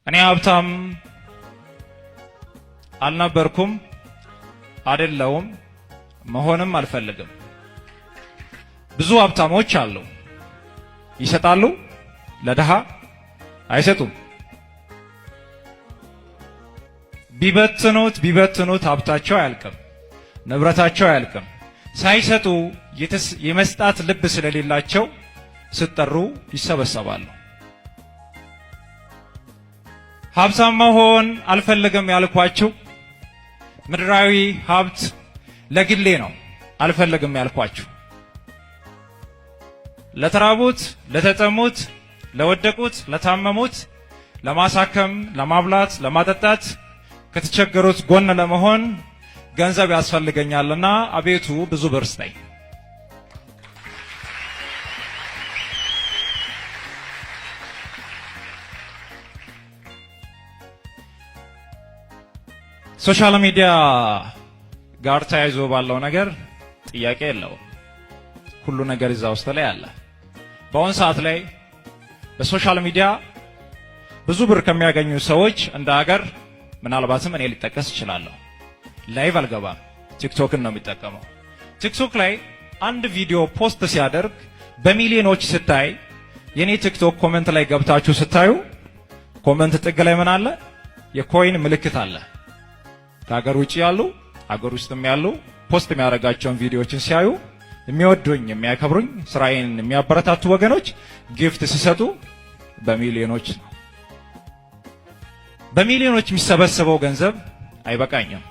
እኔ ሀብታም አልነበርኩም፣ አይደለሁም፣ መሆንም አልፈልግም። ብዙ ሀብታሞች አሉ። ይሰጣሉ፣ ለድሃ አይሰጡም። ቢበትኑት ሀብታቸው አያልቅም፣ ንብረታቸው አያልቅም። ሳይሰጡ የመስጣት ልብ ስለሌላቸው ሲጠሩ ይሰበሰባሉ። ሀብታም መሆን አልፈልግም ያልኳችሁ ምድራዊ ሀብት ለግሌ ነው አልፈልግም ያልኳችሁ። ለተራቡት፣ ለተጠሙት፣ ለወደቁት፣ ለታመሙት ለማሳከም፣ ለማብላት፣ ለማጠጣት ከተቸገሩት ጎን ለመሆን ገንዘብ ያስፈልገኛልና አቤቱ ብዙ ብር ስጠኝ። ሶሻል ሚዲያ ጋር ተያይዞ ባለው ነገር ጥያቄ የለውም። ሁሉ ነገር እዛ ውስጥ ላይ አለ። በአሁን ሰዓት ላይ በሶሻል ሚዲያ ብዙ ብር ከሚያገኙ ሰዎች እንደ ሀገር ምናልባትም እኔ ሊጠቀስ እችላለሁ። ላይቭ አልገባም፣ ቲክቶክን ነው የሚጠቀመው። ቲክቶክ ላይ አንድ ቪዲዮ ፖስት ሲያደርግ በሚሊዮኖች ስታይ፣ የኔ ቲክቶክ ኮሜንት ላይ ገብታችሁ ስታዩ ኮሜንት ጥግ ላይ ምን አለ? የኮይን ምልክት አለ። ከሀገር ውጭ ያሉ ሀገር ውስጥም ያሉ ፖስት የሚያደርጋቸውን ቪዲዮዎችን ሲያዩ የሚወዱኝ የሚያከብሩኝ ስራዬን የሚያበረታቱ ወገኖች ጊፍት ሲሰጡ በሚሊዮኖች ነው። በሚሊዮኖች የሚሰበሰበው ገንዘብ አይበቃኝም።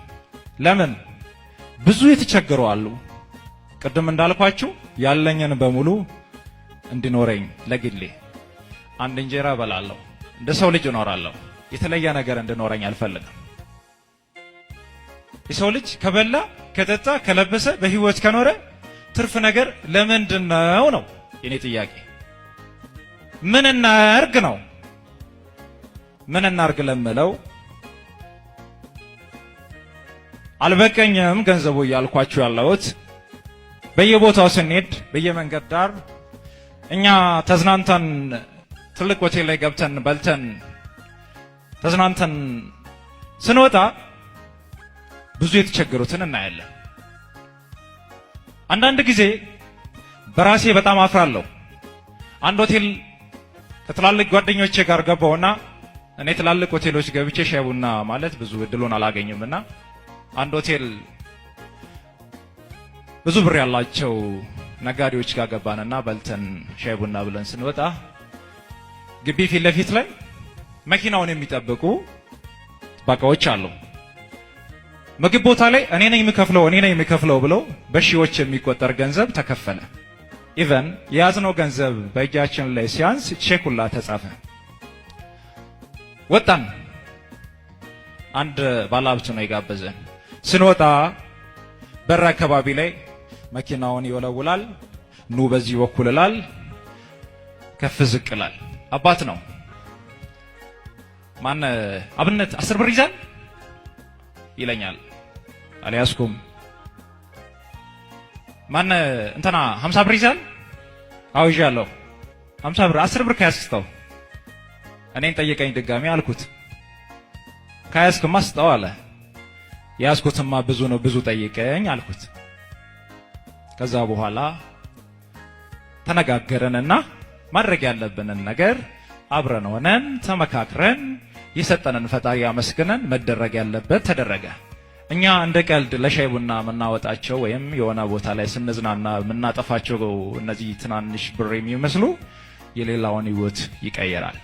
ለምን? ብዙ የተቸገሩ አሉ። ቅድም እንዳልኳችሁ ያለኝን በሙሉ እንዲኖረኝ ለግሌ አንድ እንጀራ እበላለሁ፣ እንደ ሰው ልጅ እኖራለሁ። የተለየ ነገር እንዲኖረኝ አልፈልግም። የሰው ልጅ ከበላ ከጠጣ ከለበሰ በህይወት ከኖረ ትርፍ ነገር ለምንድን ነው ነው የኔ ጥያቄ። ምን እናርግ ነው? ምን እናርግ ለምለው አልበቀኝም ገንዘቡ እያልኳችሁ ያለሁት። በየቦታው ስንሄድ በየመንገድ ዳር እኛ ተዝናንተን ትልቅ ሆቴል ላይ ገብተን በልተን ተዝናንተን ስንወጣ ብዙ የተቸገሩትን እናያለን። አንዳንድ ጊዜ በራሴ በጣም አፍራለሁ። አንድ ሆቴል ከትላልቅ ጓደኞቼ ጋር ገባውና እኔ ትላልቅ ሆቴሎች ገብቼ ሻይ ቡና ማለት ብዙ እድሉን አላገኝምና አንድ ሆቴል ብዙ ብር ያላቸው ነጋዴዎች ጋር ገባንና በልተን ሻይ ቡና ብለን ስንወጣ ግቢ ፊት ለፊት ላይ መኪናውን የሚጠብቁ ጥበቃዎች አሉ። ምግብ ቦታ ላይ እኔ ነኝ የምከፍለው ብለው በሺዎች የሚቆጠር ገንዘብ ተከፈለ። ኢቨን የያዝነው ገንዘብ በእጃችን ላይ ሲያንስ ቼክ ሁላ ተጻፈ። ወጣን። አንድ ባለሀብት ነው የጋበዘን። ስንወጣ በር አካባቢ ላይ መኪናውን ይወለውላል። ኑ በዚህ በኩል ይላል፣ ከፍ ዝቅ ይላል። አባት ነው። ማን አብነት 10 ብር ይዛል ይለኛል። አልያዝኩም። ማን እንትና 50 ብር ይዛል? አዎ ይዣለሁ። 50 ብር 10 ብር ከያዝከው እኔን ጠየቀኝ ድጋሚ አልኩት። ከያዝክማ ስጠው አለ። ያዝኩትማ ብዙ ነው፣ ብዙ ጠይቀኝ አልኩት። ከዛ በኋላ ተነጋገረንና ማድረግ ያለብንን ነገር አብረን ሆነን ተመካክረን የሰጠንን ፈጣሪ አመስግነን መደረግ ያለበት ተደረገ። እኛ እንደ ቀልድ ለሻይ ቡና የምናወጣቸው ወይም የሆነ ቦታ ላይ ስንዝናና የምናጠፋቸው እነዚህ ትናንሽ ብር የሚመስሉ የሌላውን ህይወት ይቀየራል።